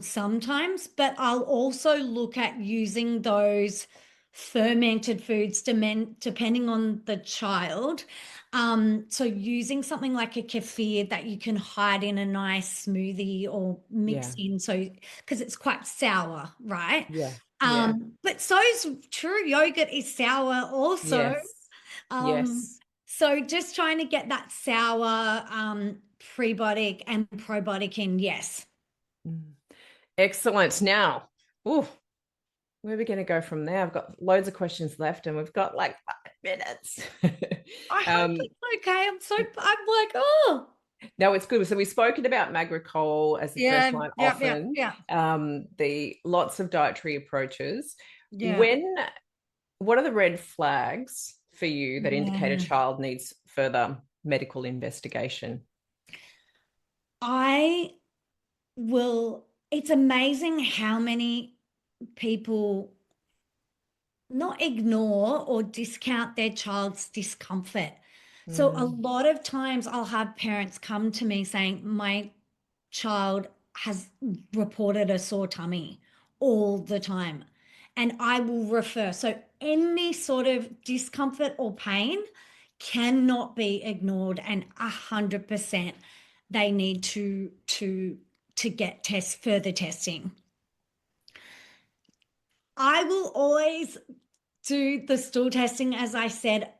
[SPEAKER 2] sometimes, but I'll also look at using those fermented foods depending on the child. So using something like a kefir that you can hide in a nice smoothie or mix
[SPEAKER 1] Yeah.
[SPEAKER 2] in, so because it's quite sour, right?
[SPEAKER 1] Yeah. Yeah.
[SPEAKER 2] But so's true yogurt is sour also.
[SPEAKER 1] Yes.
[SPEAKER 2] Um,
[SPEAKER 1] Yes.
[SPEAKER 2] so just trying to get that sour prebiotic and probiotic in, yes.
[SPEAKER 1] Mm. Excellent. Now, ooh, where are we going to go from there? I've got loads of questions left, and we've got like 5 minutes.
[SPEAKER 2] I hope
[SPEAKER 1] um,
[SPEAKER 2] it's okay. I'm like, oh,
[SPEAKER 1] no, it's good. So we've spoken about Macrogol as the first
[SPEAKER 2] yeah,
[SPEAKER 1] line
[SPEAKER 2] yeah, yeah,
[SPEAKER 1] often.
[SPEAKER 2] yeah,
[SPEAKER 1] The lots of dietary approaches.
[SPEAKER 2] yeah,
[SPEAKER 1] What are the red flags for you that indicate a
[SPEAKER 2] yeah.
[SPEAKER 1] child needs further medical investigation?
[SPEAKER 2] I will, it's amazing how many people not ignore or discount their child's discomfort. So a
[SPEAKER 1] Mm,
[SPEAKER 2] lot of times I'll have parents come to me saying, my child has reported a sore tummy all the time. And I will refer. So any sort of discomfort or pain cannot be ignored, and 100% they need to get further testing. I will always do the stool testing, as I said,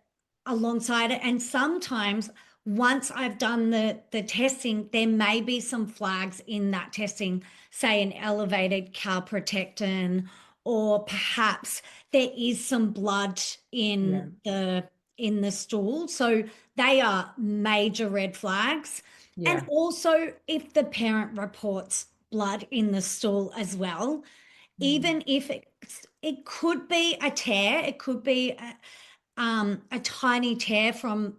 [SPEAKER 2] alongside it. And sometimes once I've done the testing, there may be some flags in that testing, say an elevated calprotectin, or perhaps there is some blood
[SPEAKER 1] yeah,
[SPEAKER 2] in the stool. So they are major red flags. And
[SPEAKER 1] yeah,
[SPEAKER 2] also if the parent reports blood in the stool as well,
[SPEAKER 1] mm,
[SPEAKER 2] even if it could be a tear, it could be a tiny tear from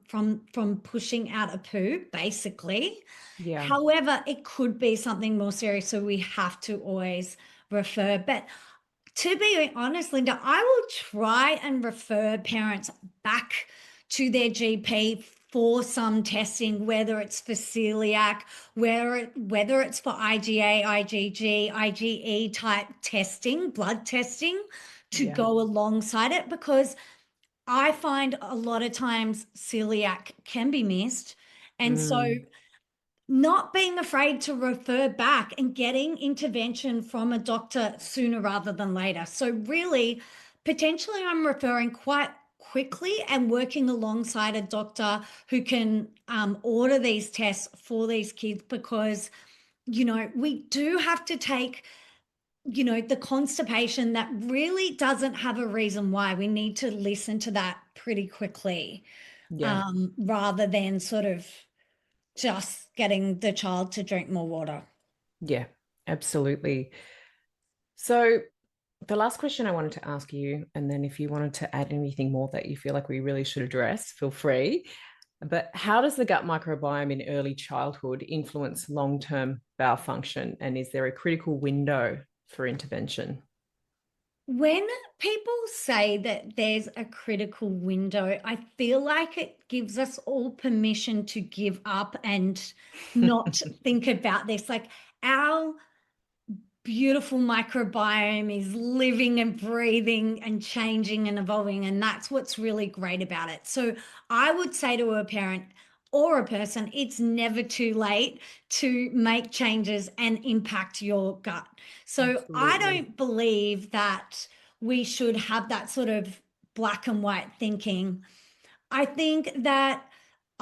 [SPEAKER 2] pushing out a poo, basically.
[SPEAKER 1] yeah,
[SPEAKER 2] However, it could be something more serious, so we have to always refer. But to be honest, Linda, I will try and refer parents back to their GP for some testing, whether it's for celiac, whether it's for IgA, IgG, IgE type testing, blood testing to
[SPEAKER 1] yeah,
[SPEAKER 2] go alongside it, because I find a lot of times celiac can be missed. And so
[SPEAKER 1] mm,
[SPEAKER 2] not being afraid to refer back and getting intervention from a doctor sooner rather than later. So, really, potentially, I'm referring quite quickly and working alongside a doctor who can order these tests for these kids, because, we do have to take, the constipation that really doesn't have a reason why. We need to listen to that pretty quickly,
[SPEAKER 1] yeah,
[SPEAKER 2] rather than sort of just getting the child to drink more water.
[SPEAKER 1] yeah, absolutely. So the last question I wanted to ask you, and then if you wanted to add anything more that you feel like we really should address, feel free. But how does the gut microbiome in early childhood influence long-term bowel function? And is there a critical window for intervention?
[SPEAKER 2] When people say that there's a critical window, I feel like it gives us all permission to give up and not think about this. Like, our beautiful microbiome is living and breathing and changing and evolving. And that's what's really great about it. So I would say to a parent or a person, it's never too late to make changes and impact your gut. So I
[SPEAKER 1] Absolutely.
[SPEAKER 2] don't believe that we should have that sort of black and white thinking. I think that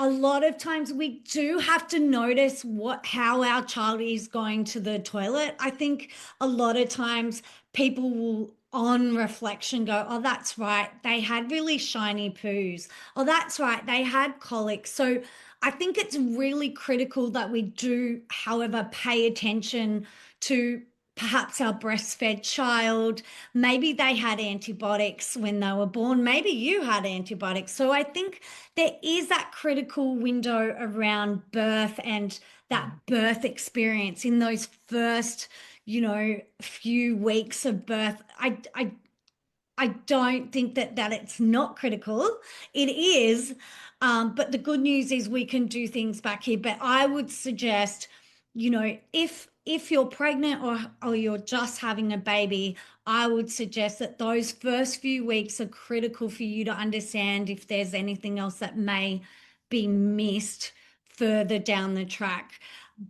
[SPEAKER 2] a lot of times we do have to notice how our child is going to the toilet. I think a lot of times people will on reflection go, oh, that's right, they had really shiny poos. Oh, that's right, they had colic. So I think it's really critical that we do, however, pay attention to perhaps our breastfed child. Maybe they had antibiotics when they were born. Maybe you had antibiotics. So I think there is that critical window around birth and that birth experience in those first, few weeks of birth. I don't think that it's not critical. It is, but the good news is we can do things back here. But I would suggest, if you're pregnant or you're just having a baby, I would suggest that those first few weeks are critical for you to understand if there's anything else that may be missed further down the track.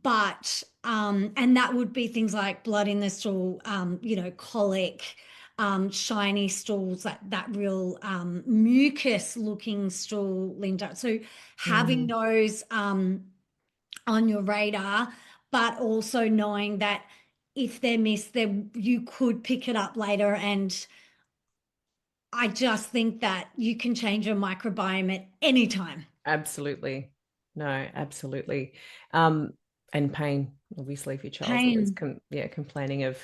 [SPEAKER 2] But and that would be things like blood in the stool, colic, shiny stools, that real mucus looking stool, Linda. So having
[SPEAKER 1] Mhm.
[SPEAKER 2] those on your radar, but also knowing that if they're missed, you could pick it up later. And I just think that you can change your microbiome at any time.
[SPEAKER 1] Absolutely. No, absolutely. And pain, obviously, if your child's always
[SPEAKER 2] Pain.
[SPEAKER 1] complaining of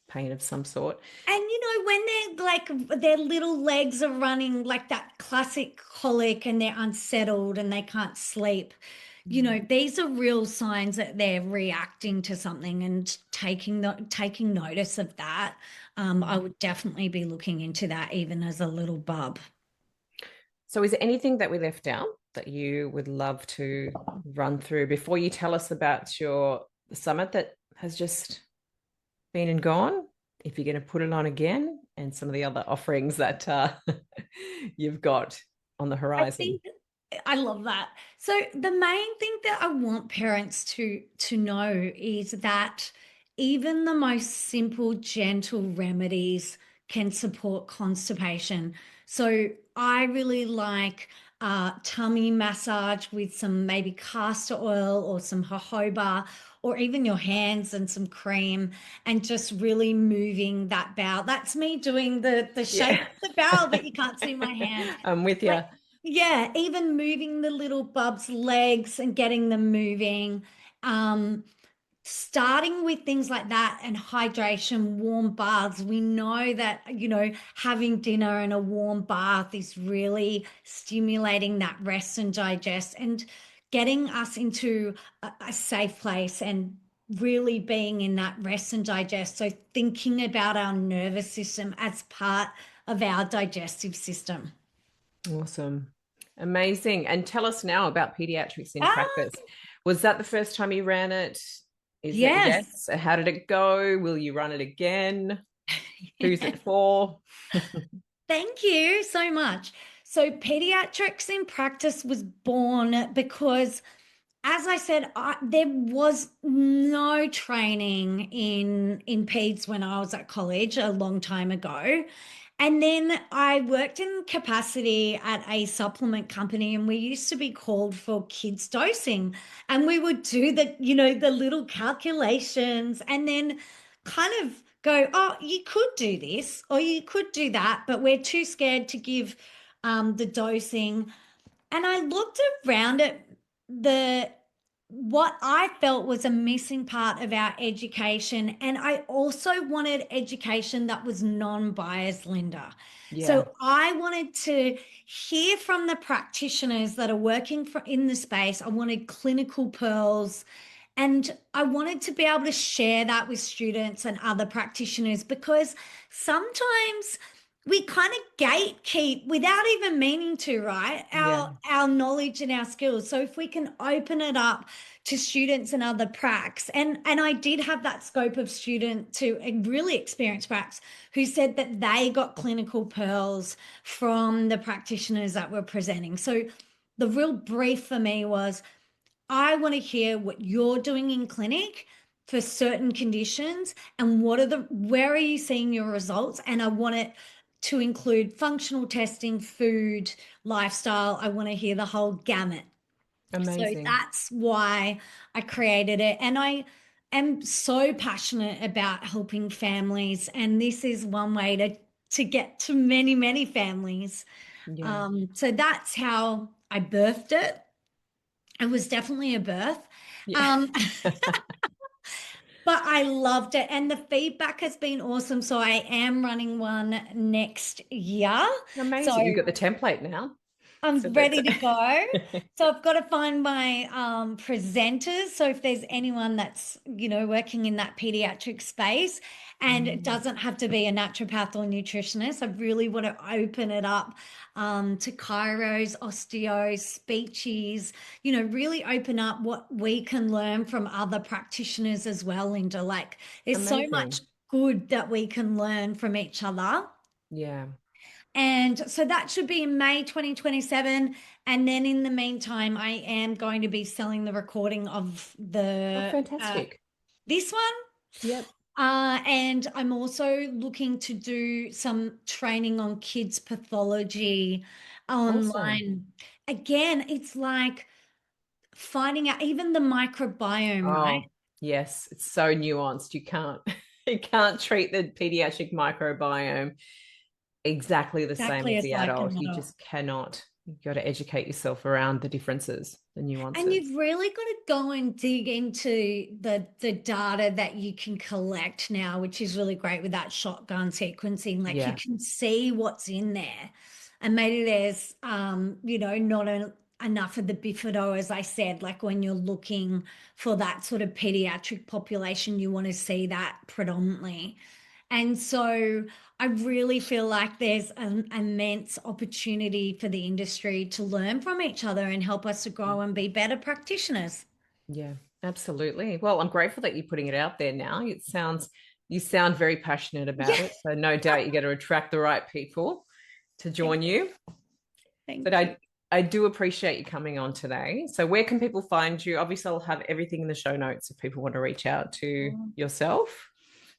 [SPEAKER 1] pain of some sort.
[SPEAKER 2] And when they're like their little legs are running like that classic colic and they're unsettled and they can't sleep, these are real signs that they're reacting to something and taking notice of that. I would definitely be looking into that even as a little bub.
[SPEAKER 1] So, is there anything that we left out that you would love to run through before you tell us about your summit that has just been and gone? If you're going to put it on again, and some of the other offerings that you've got on the
[SPEAKER 2] I
[SPEAKER 1] horizon.
[SPEAKER 2] think I love that. So the main thing that I want parents to know is that even the most simple, gentle remedies can support constipation. So I really like tummy massage with some maybe castor oil or some jojoba, or even your hands and some cream, and just really moving that bowel. That's me doing the shape
[SPEAKER 1] Yeah.
[SPEAKER 2] of the bowel, but you can't see my hand.
[SPEAKER 1] I'm with you.
[SPEAKER 2] Like, yeah, even moving the little bub's legs and getting them moving. Um, Starting with things like that and hydration, warm baths. We know that, having dinner and a warm bath is really stimulating that rest and digest and getting us into a safe place and really being in that rest and digest. So thinking about our nervous system as part of our digestive system.
[SPEAKER 1] Awesome. Amazing. And tell us now about Pediatrics in
[SPEAKER 2] Ah,
[SPEAKER 1] Practice. Was that the first time you ran it? Is it
[SPEAKER 2] yes.
[SPEAKER 1] yes? How did it go? Will you run it again? Who's it for?
[SPEAKER 2] Thank you so much. So, Pediatrics in Practice was born because, as I said, there was no training in peds when I was at college a long time ago. And then I worked in capacity at a supplement company, and we used to be called for kids dosing. And we would do the little calculations and then kind of go, oh, you could do this or you could do that, but we're too scared to give the dosing. And I looked around at the what I felt was a missing part of our education. And I also wanted education that was non-biased, Linda.
[SPEAKER 1] Yeah.
[SPEAKER 2] So I wanted to hear from the practitioners that are working in the space. I wanted clinical pearls. And I wanted to be able to share that with students and other practitioners because sometimes we kind of gatekeep without even meaning to, right?
[SPEAKER 1] Yeah,
[SPEAKER 2] Our knowledge and our skills. So if we can open it up to students and other pracs, and I did have that scope of student to a really experienced pracs who said that they got clinical pearls from the practitioners that were presenting. So the real brief for me was I want to hear what you're doing in clinic for certain conditions and where are you seeing your results? And I want it to include functional testing, food, lifestyle. I want to hear the whole gamut. So
[SPEAKER 1] amazing.
[SPEAKER 2] that's why I created it. And I am so passionate about helping families. And this is one way to get to many, many families.
[SPEAKER 1] Yeah,
[SPEAKER 2] So that's how I birthed it. It was definitely a birth.
[SPEAKER 1] yeah.
[SPEAKER 2] Um, but I loved it. And the feedback has been awesome. So I am running one next year. So
[SPEAKER 1] Amazing. You've got the template now. So
[SPEAKER 2] I'm
[SPEAKER 1] that's
[SPEAKER 2] ready to go. So I've got to find my presenters. So if there's anyone that's, working in that pediatric space, and it
[SPEAKER 1] Mm,
[SPEAKER 2] doesn't have to be a naturopath or nutritionist, I really want to open it up to chiros, osteos, speeches, really open up what we can learn from other practitioners as well, Linda. Like there's so much
[SPEAKER 1] amazing.
[SPEAKER 2] good that we can learn from each other.
[SPEAKER 1] Yeah.
[SPEAKER 2] And so that should be in May 2027. And then in the meantime, I am going to be selling the recording of
[SPEAKER 1] Oh,
[SPEAKER 2] the
[SPEAKER 1] fantastic.
[SPEAKER 2] this one.
[SPEAKER 1] Yep.
[SPEAKER 2] And I'm also looking to do some training on kids pathology
[SPEAKER 1] Awesome.
[SPEAKER 2] online. Again, it's like finding out even the microbiome, right?
[SPEAKER 1] Oh, yes. It's so nuanced. You can't you can't treat the pediatric microbiome exactly the same
[SPEAKER 2] Exactly
[SPEAKER 1] as
[SPEAKER 2] as
[SPEAKER 1] the
[SPEAKER 2] like
[SPEAKER 1] adult. You
[SPEAKER 2] another.
[SPEAKER 1] just cannot. You've got to educate yourself around the differences, the
[SPEAKER 2] And
[SPEAKER 1] nuances.
[SPEAKER 2] you've really got to go and dig into the data that you can collect now, which is really great with that shotgun sequencing. Like you
[SPEAKER 1] Yeah.
[SPEAKER 2] can see what's in there. And maybe there's not enough of the bifido, as I said, like when you're looking for that sort of pediatric population, you want to see that predominantly. And so I really feel like there's an immense opportunity for the industry to learn from each other and help us to grow and be better practitioners.
[SPEAKER 1] Yeah, absolutely. Well, I'm grateful that you're putting it out there now. You sound very passionate
[SPEAKER 2] Yeah,
[SPEAKER 1] about it. So no doubt you're going to attract the right people to
[SPEAKER 2] thank,
[SPEAKER 1] join you. But
[SPEAKER 2] thank you.
[SPEAKER 1] I do appreciate you coming on today. So where can people find you? Obviously, I'll have everything in the show notes if people want to reach out to
[SPEAKER 2] Oh,
[SPEAKER 1] yourself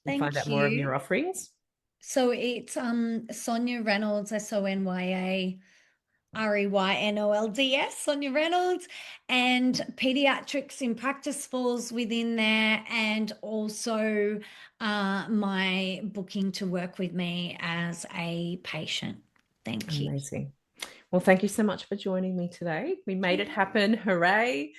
[SPEAKER 1] and find
[SPEAKER 2] thank
[SPEAKER 1] out more of
[SPEAKER 2] you.
[SPEAKER 1] your offerings.
[SPEAKER 2] So it's Sonya Reynolds, SONYA REYNOLDS, Sonya Reynolds, and pediatrics in practice falls within there, and also my booking to work with me as a patient. Thank you.
[SPEAKER 1] Amazing. Well, thank you so much for joining me today. We made it happen. Hooray.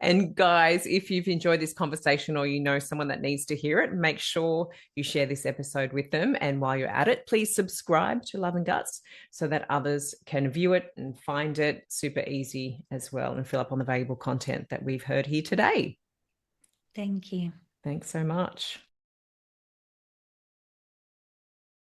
[SPEAKER 1] And guys, if you've enjoyed this conversation or you know someone that needs to hear it, make sure you share this episode with them. And while you're at it, please subscribe to Love and Guts so that others can view it and find it super easy as well and fill up on the valuable content that we've heard here today.
[SPEAKER 2] Thank you.
[SPEAKER 1] Thanks so much.